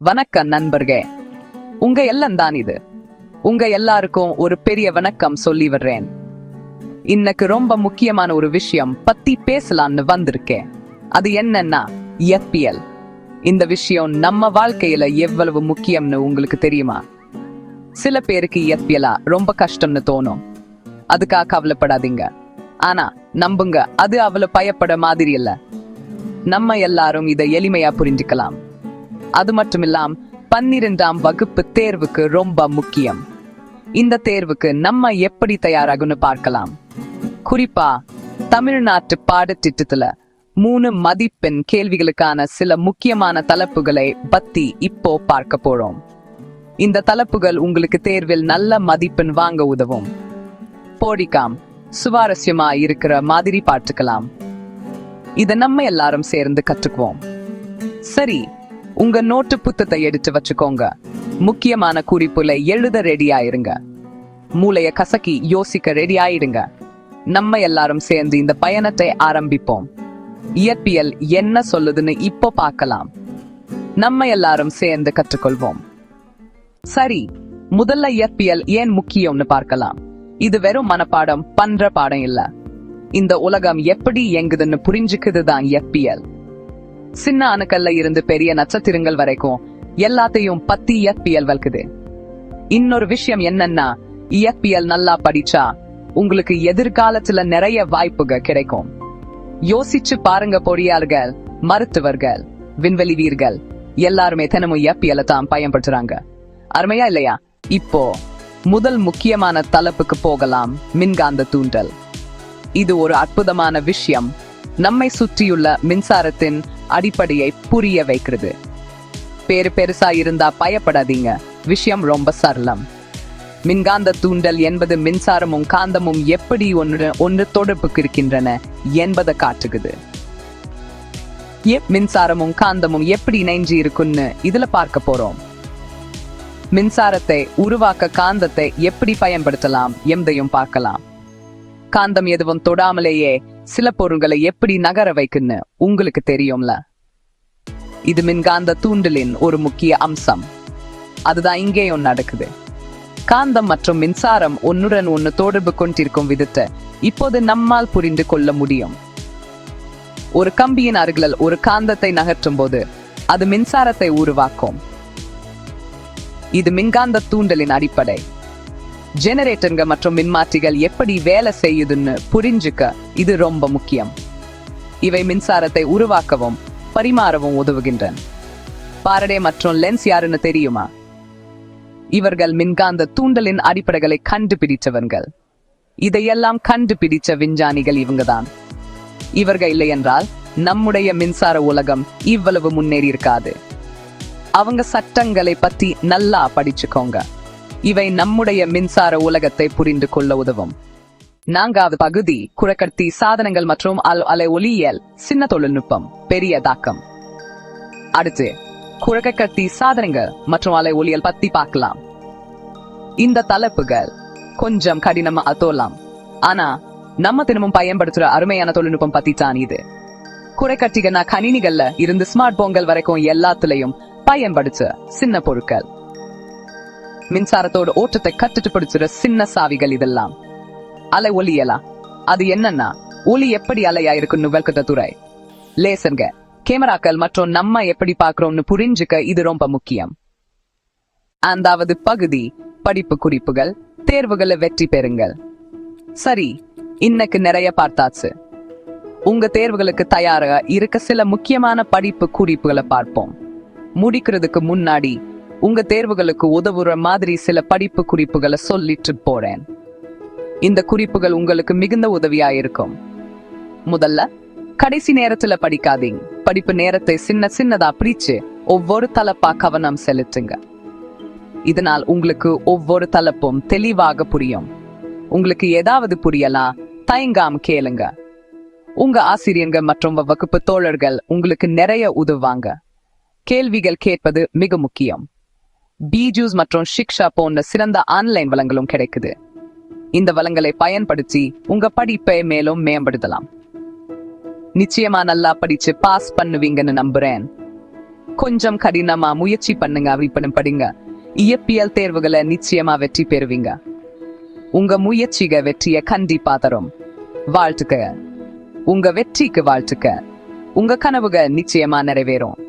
வணக்கம் நண்பர்களே. உங்க எல்லாம் தான் இது. உங்க எல்லாருக்கும் ஒரு பெரிய வணக்கம் சொல்லி வர்றேன். இன்னைக்கு ரொம்ப முக்கியமான ஒரு விஷயம் பத்தி பேசலாம்னு வந்திருக்கேன். அது என்னன்னா FPL. இந்த விஷயம் நம்ம வாழ்க்கையில எவ்வளவு முக்கியம்னு உங்களுக்கு தெரியுமா? சில பேருக்கு FPL ரொம்ப கஷ்டம்னு தோணும். அதுக்காக கவலைப்படாதீங்க. ஆனா நம்புங்க, அது அவ்வளவு பயப்பட மாதிரி இல்ல. நம்ம எல்லாரும் இதை எளிமையா புரிஞ்சுக்கலாம். அது மட்டுமில்லாம் 12ஆம் வகுப்பு தேர்வுக்கு ரொம்ப முக்கியம். இந்த தேர்வுக்கு நம்ம எப்படி தயாராகுன்னு பார்க்கலாம். குறிப்பா தமிழ்நாட்டு பாடத்திட்டத்துல 3 மதிப்பெண் கேள்விகளுக்கான சில முக்கியமான தலைப்புகளை பத்தி இப்போ பார்க்க போறோம். இந்த தலைப்புகள் உங்களுக்கு தேர்வில் நல்ல மதிப்பெண் வாங்க உதவும். போடிக்காம் சுவாரஸ்யமா இருக்கிற மாதிரி பார்த்துக்கலாம். இதை நம்ம எல்லாரும் சேர்ந்து கற்றுக்குவோம். சரி, உங்க நோட்டு புத்தகத்தை எடுத்து வச்சுக்கோங்க. முக்கியமான குறிப்புல எழுத ரெடி ஆயிருங்க. மூளைய கசக்கி யோசிக்க ரெடி ஆயிடுங்க. நம்ம எல்லாரும் சேர்ந்து இந்த பயணத்தை ஆரம்பிப்போம். FPL என்ன சொல்லுதுன்னு இப்போ பார்க்கலாம். நம்ம எல்லாரும் சேர்ந்து கற்றுக்கொள்வோம். சரி, முதல்ல FPL ஏன் முக்கியம்னு பார்க்கலாம். இது வெறும் மனப்பாடம் பண்ற பாடம் இல்ல. இந்த உலகம் எப்படி இயங்குதுன்னு புரிஞ்சுக்குதுதான் FPL. சின்ன அணுக்கல்ல இருந்து பெரிய நட்சத்திரங்கள் வரைக்கும் எல்லாத்தையும் பத்தி FPL வளர்க்குது. இன்னொரு விஷயம் என்னன்னா, FPL நல்லா படிச்சா உங்களுக்கு எதிர்காலத்துல நிறைய வாய்ப்புகள் கிடைக்கும். யோசிச்சு பாருங்க, பொறியாளர்கள், மருத்துவர்கள், விண்வெளி வீரர்கள் எல்லாருமே தினமும் FPL தான் பயன்படுத்துறாங்க. அருமையா இல்லையா? இப்போ முதல் முக்கியமான தலைப்புக்கு போகலாம். மின்காந்த தூண்டல். இது ஒரு அற்புதமான விஷயம். நம்மை சுற்றியுள்ள மின்சாரத்தின் அடிப்படையை புரிய வைக்கிறது. பெருசா இருந்தா பயப்படாதீங்க. விஷயம் ரொம்ப சரளம். மின்காந்த தூண்டல் என்பது மின்சாரமும் காந்தமும் எப்படி ஒன்று தொடர்புக்கு இருக்கின்றன என்பதை காட்டுகிறது. மின்சாரமும் காந்தமும் எப்படி இணைஞ்சு இருக்குன்னு இதுல பார்க்க போறோம். மின்சாரத்தை உருவாக்க காந்தத்தை எப்படி பயன்படுத்தலாம் என்பதையும் பார்க்கலாம். காந்தம் எதுவும் தொடாமலேயே சில பொருள்களை எப்படி நகர வைக்குன்னு உங்களுக்கு தெரியும்ல. இது மின்காந்த தூண்டலின் ஒரு முக்கிய அம்சம். அதுதான் இங்கேயும் நடக்குது. காந்தம் மற்றும் மின்சாரம் ஒன்னுடன் ஒன்னு தொடர்பு கொண்டிருக்கும் விதத்தை இப்போது நம்மால் புரிந்து கொள்ள முடியும். ஒரு கம்பியின் அருகில் ஒரு காந்தத்தை நகற்றும் போது அது மின்சாரத்தை உருவாக்கும். இது மின்காந்த தூண்டலின் அடிப்படை. ஜெனரேட்டர்கள் மற்றும் மின்மாற்றிகள் எப்படி வேலை செய்யுதுன்னு புரிஞ்சுக்க இது ரொம்ப முக்கியம். இவை மின்சாரத்தை உருவாக்கவும் பரிமாறவும் உதவுகின்றன. பாரடே மற்றும் லென்ஸ் யாருன்னு தெரியுமா? இவர்கள் மின்காந்த தூண்டலின் அடிப்படைகளை கண்டுபிடித்தவர்கள். இதையெல்லாம் கண்டுபிடிச்ச விஞ்ஞானிகள் இவங்கதான். இவர்கள் இல்லை என்றால் நம்முடைய மின்சார உலகம் இவ்வளவு முன்னேறி இருக்காது. அவங்க சட்டங்களை பத்தி நல்லா படிச்சுக்கோங்க. இவை நம்முடைய மின்சார உலகத்தை புரிந்து கொள்ள உதவும். 4வது பகுதி குறைக்கடத்தி சாதனங்கள் மற்றும் அலை ஒளியியல். சின்ன தொழில்நுட்பம், பெரிய தாக்கம். அடுத்து குறைக்கடத்தி சாதனங்கள் மற்றும் அலை ஒளியியல் பத்தி பார்க்கலாம். இந்த தலைப்புகள் கொஞ்சம் கடினமா தோலாம். ஆனா நம்ம தினமும் பயன்படுத்துற அருமையான தொழில்நுட்பம் பத்தி தான் இது. குறைக்கட்டிகனா கணினிகள்ல இருந்து ஸ்மார்ட் போன்கள் வரைக்கும் எல்லாத்துலயும் பயன்படுத்த சின்ன பொருட்கள். மின்சாரத்தோட ஓட்டத்தை கட்டுப்படுத்துற சின்ன சாவிகள் இதெல்லாம். அலை ஒளியலா, அது என்னன்னா ஒளி எப்படி அலையா இருக்குன்னு விளக்குற துறை. லேசர்க, கேமராக்கள் மற்றும் நம்ம எப்படி பார்க்கிறோம்னு புரிஞ்சுக்க இது ரொம்ப முக்கியம். 5வது பகுதி படிப்பு குறிப்புகள். தேர்வுகளை வெற்றி பெறுங்கள். சரி, இன்னைக்கு நிறைய பார்த்தாச்சு. உங்க தேர்வுகளுக்கு தயாராக இருக்க சில முக்கியமான படிப்பு குறிப்புகளை பார்ப்போம். முடிக்கிறதுக்கு முன்னாடி உங்க தேர்வுகளுக்கு உதவுற மாதிரி சில படிப்பு குறிப்புகளை சொல்லிட்டு போறேன். இந்த குறிப்புகள் உங்களுக்கு மிகுந்த உதவியா இருக்கும். முதல்ல, கடைசி நேரத்துல படிக்காதீங்க. படிப்பு நேரத்தை சின்னதா பிரிச்சு ஒவ்வொரு தலைப்பா கவனம் செலுத்துங்க. இதனால் உங்களுக்கு ஒவ்வொரு தலைப்பும் தெளிவாக புரியும். உங்களுக்கு ஏதாவது புரியலாம், தயங்காம கேளுங்க. உங்க ஆசிரியர்கள் மற்றும் வகுப்பு தோழர்கள் உங்களுக்கு நிறைய உதவுவாங்க. கேள்விகள் கேட்பது மிக முக்கியம். பிஜூஸ் மற்றும் ஷிக்ஷா போன்ற சிறந்த ஆன்லைன் வளங்களும் கிடைக்குது. இந்த வளங்களை பயன்படுத்தி உங்க படிப்பை மேலும் மேம்படுத்தலாம். நிச்சயமா நல்லா படிச்சு பாஸ் பண்ணுவீங்கன்னு நம்புறேன். கொஞ்சம் கடினமா முயற்சி பண்ணுங்க, அவிப்படம் படிங்க. இயற்பியல் தேர்வுகளை நிச்சயமா வெற்றி பெறுவீங்க. உங்க முயற்சிக வெற்றிய கண்டிப்பா தரும். வாழ்த்துக்க. உங்க வெற்றிக்கு வாழ்த்துக்க. உங்க கனவுக நிச்சயமா நிறைவேறும்.